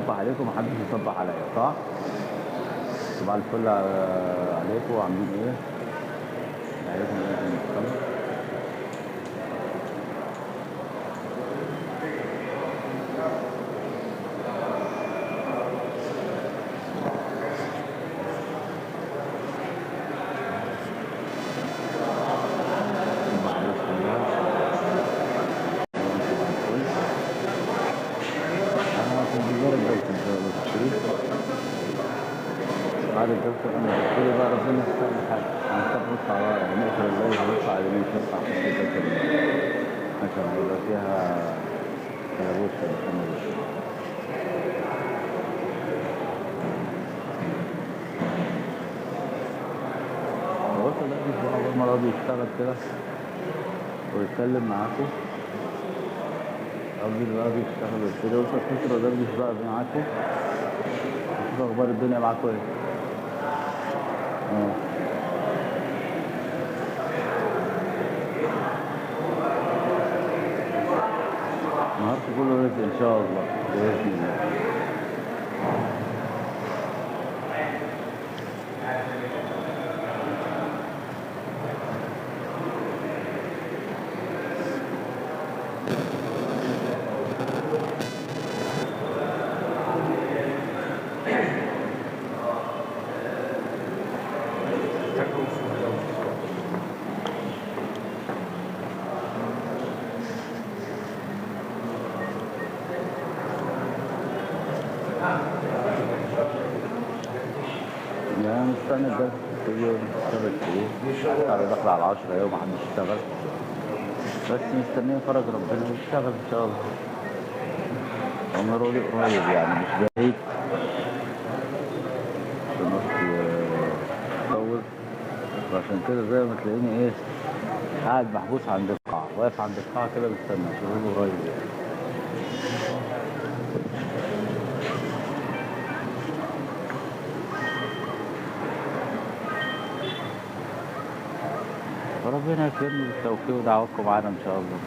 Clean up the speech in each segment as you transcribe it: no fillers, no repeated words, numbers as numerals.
بصبح عليكم محدش بيصبح عليا صح؟ صباح الفل عليكم عاملين ايه؟ عليكم ايه المحترم؟ صبح عليكم كلها صباح الفل. انا في انتظار الجلسة ان شاء الله تشتري بعد الجلسة انا بشتري بقى ربنا يستر الحاجة هنفتح نص على نقفل الليل هنطلع على اليمين نفتح نص الجلسة عشان يبقى فيها كلبوش كده كامل. بص ده مش بقى أول مرة بيشتغل كده ويتكلم معاكم قبل بقى بيشتغل وكده وصل فترة ده مش بقى معاكم شوف أخبار الدنيا معاكم ايه؟ اه النهارده كله رزق إن شاء الله بإذن الله. يعني مستني الجلسة كل يوم تشتغل ايه؟ على داخل على 10 يوم محدش اشتغل بس مستنيين فرج ربنا ويشتغل إن شاء الله. عمر قريب يعني مش بعيد عشان يطول وعشان كده زي ما تلاقيني ايه قاعد محبوس عند القاعة واقف عند القاعة كده مستني عشان هو قريب يعني. فربنا يكرمني بالتوفيق ودعواتكم معانا إن شاء الله.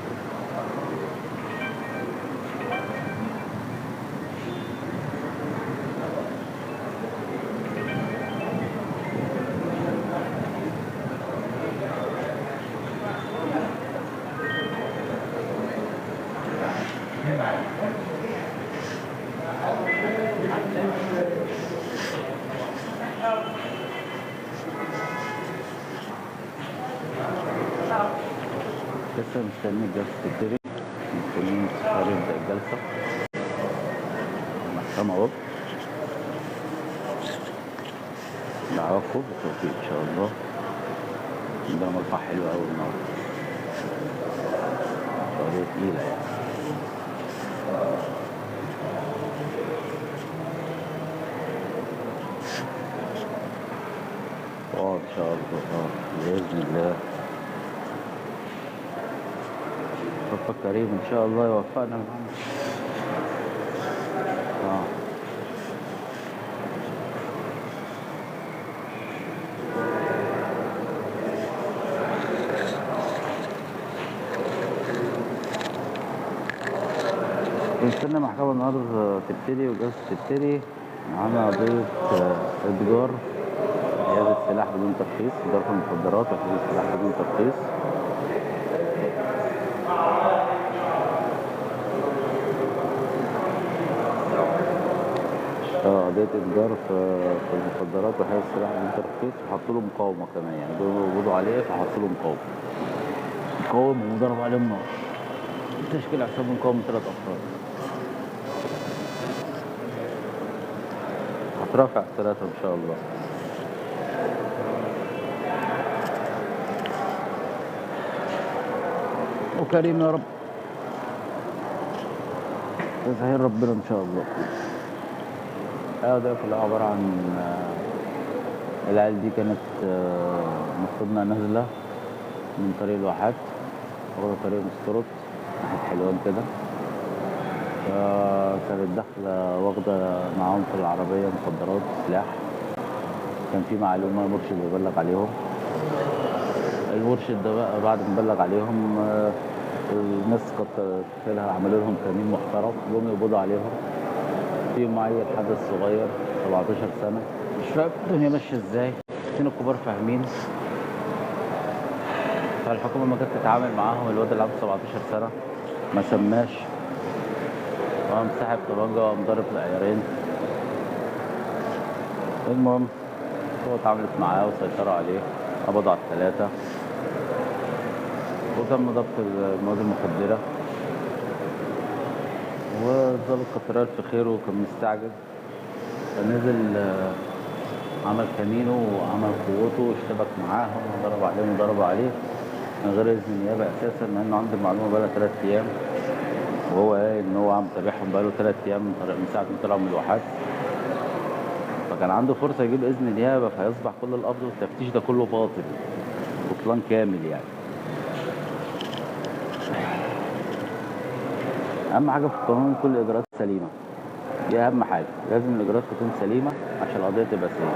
لسه مستني الجلسة تبتدي مستنيين المستشار يبدأ الجلسة المحكمة اهو دعواكم بالتوفيق إن شاء الله. عندنا مرفع حلو أوي النهاردة قضية تقيلة يعني. إن شاء الله بإذن الله ربك كريم إن شاء الله يوفقنا معانا. بنستنى المحكمة النهاردة تبتدي والجلسة تبتدي. معانا قضية إتجار حيازة سلاح بدون ترخيص إتجار في المخدرات وحيازة سلاح بدون ترخيص. قضية إتجار في المخدرات وحيازة سلاح بدون ترخيص وحطوا له مقاومة كمان يعني دول وجودوا عليه فحطوا له مقاوم وضرب عليهم نار. تشكيل عصابة مقاوم 3 أفراد هترافع 3 إن شاء الله. وكريم يا رب تسهيل ربنا إن شاء الله. ده كلها عبارة عن العيال دي كانت المفروض انها نازلة من طريق الواحات واخدة طريق مسترد ناحية حلوان كده فكانت داخلة واخدة معاهم في العربية مخدرات سلاح. كان في معلومة مرشد بيبلغ عليهم. المرشد ده بقى بعد ما بلغ عليهم الناس كتر خيرها عملوا لهم تأمين محترم جم يقبضوا عليهم. فيهم عيل حدث صغير 17 سنة مش فاهم الدنيا ماشية ازاي. الاتنين الكبار فاهمين، فالحكومة لما جت تتعامل معاهم الواد اللي عنده 17 سنة ما سماش، وقام ساحب طبنجة وقام ضارب العيارين. المهم هو اتعاملت معاه وسيطروا عليه، قبضوا على التلاتة وتم ضبط المواد المخدرة. والظابط كتر ألف خيره وكان مستعجل، فنزل عمل كمينه وعمل قوته واشتبك معاهم وضرب عليهم وضربوا عليه من غير إذن النيابة أساسا، مع إنه عنده المعلومة بقالها 3 أيام، وهو قايل إن هو عم متابعهم بقاله 3 أيام من ساعة ما طلعوا من الواحات. فكان عنده فرصة يجيب إذن النيابة، فيصبح كل القبض والتفتيش ده كله باطل، بطلان كامل يعني. أهم حاجة في القانون كل الإجراءات سليمة، دي أهم حاجة، لازم الإجراءات تكون سليمة عشان القضية تبقى سليمة.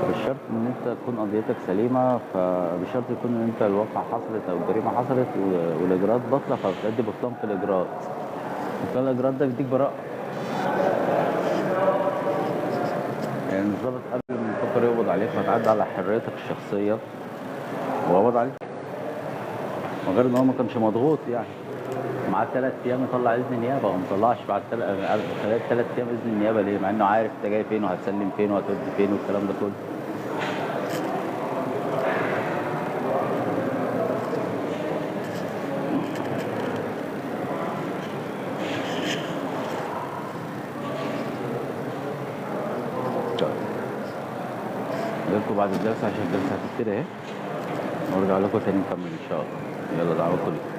بالشرط إن أنت تكون قضيتك سليمة، فبشرط يكون إن أنت الواقعة حصلت أو الجريمة حصلت والإجراءات باطلة، فبتأدي بطلان في الإجراءات. بطلان الإجراءات ده بيديك براءة. يعني الضابط قبل ما يفكر يقبض عليك هتعدي على حريتك الشخصية وقبض عليك، وغير إن هو ما كانش مضغوط يعني. معاه 3 أيام يطلع إذن النيابة، وما طلعش بعد خلال 3 أيام إذن النيابة ليه؟ مع إنه عارف أنت جاي فين وهتسلم فين وهتودي فين والكلام ده كله. نجيلكوا بعد الجلسة عشان الجلسة هتبتدي أهي، وأرجع لكم تاني نكمل إن شاء الله. يلا دعواتكم ليكم.